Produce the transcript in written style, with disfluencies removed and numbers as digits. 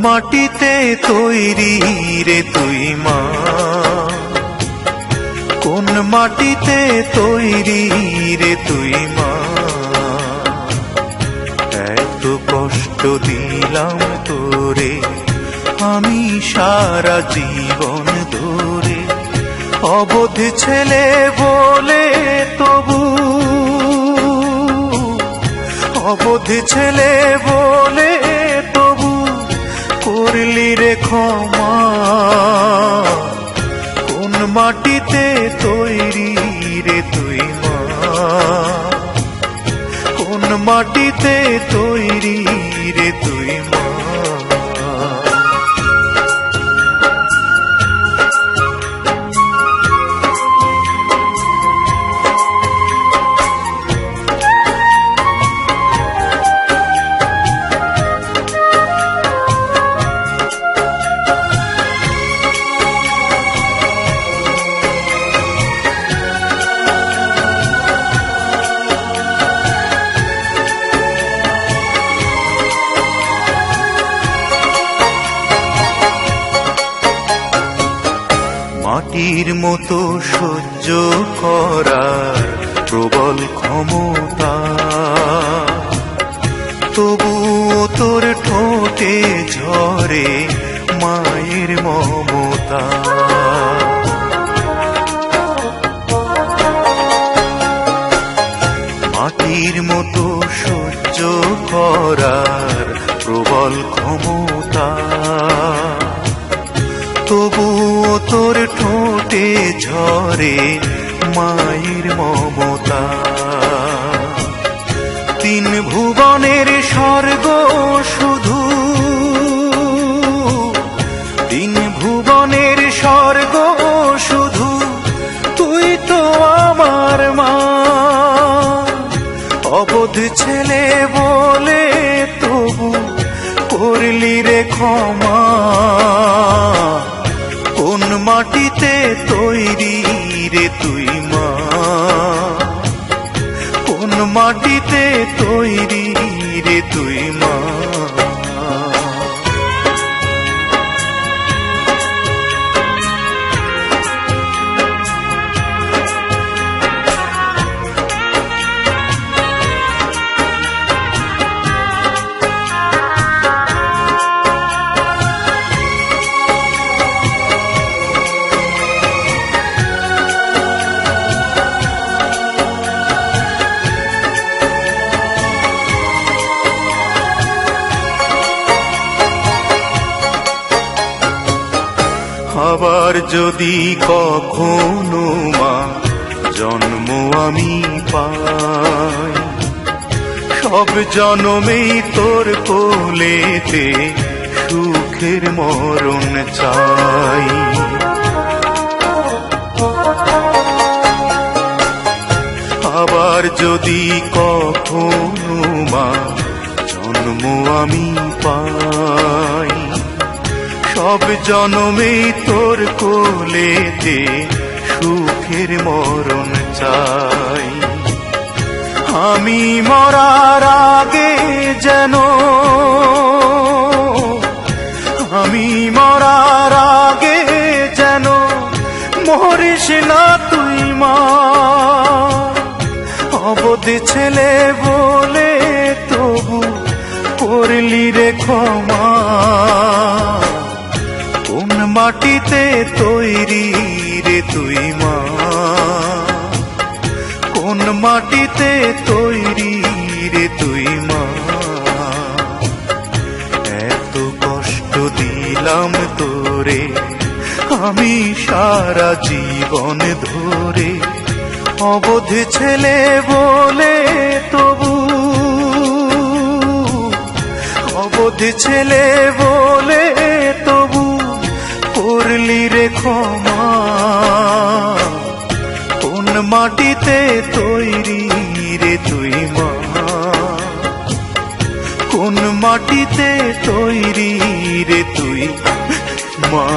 মাটিতে তৈরি রে তুই মা, কোন মাটিতে তৈরি রে তুই মা। এত কষ্ট দিলাম তোরে আমি সারা জীবন ধরে, অবোধ ছেলে বলে তবু, অবোধ ছেলে বলে তবু করলি রে ক্ষমা। কোন মাটিতে তৈরি রে তুই মা, কোন মাটিতে তৈরি রে তুই মা। মাটির মতো সহ্য করার প্রবল ক্ষমতা, তবুও তোর ঠোঁটে ঝরে মায়ের মমতা। মাটির মতো সহ্য করার প্রবল ক্ষমতা, তবুও তোর ঠোঁটে ঝরে মায়ের মমতা। তিন ভুবনের স্বর্গ শুধু, তিন ভুবনের স্বর্গ শুধু তুই তো আমার মা। অবোধ ছেলে বলে তবু করলি রে ক্ষমা। কোন মাটিতে তৈরি রে তুই মা, কোন মাটিতে তৈরি রে তুই মা। আবার যদি কখনো মা জন্ম আমি পাই, সব জন্মেই তোর কোলেতে সুখের মরণ চাই। আবার যদি কখনো মা জন্ম আমি পাই, সব জনমেই তোর কোলেতে সুখের মরণ চাই। আমি মরার আগে যেন, আমি মরার আগে যেন মরিস না তুই মা। অবোধ ছেলে বলে তবু করলি রে ক্ষমা। কোন মাটিতে তৈরি রে তুই মা, কোন মাটিতে তৈরি রে তুই মা। এত কষ্ট দিলাম তোরে আমি সারা জীবন ধরে, অবোধ ছেলে বলে তবু, অবোধ ছেলে বলে তবু করলি রে ক্ষমা। কোন মাটিতে তৈরি রে তুই মা, কোন মাটিতে তৈরি রে তুই মা।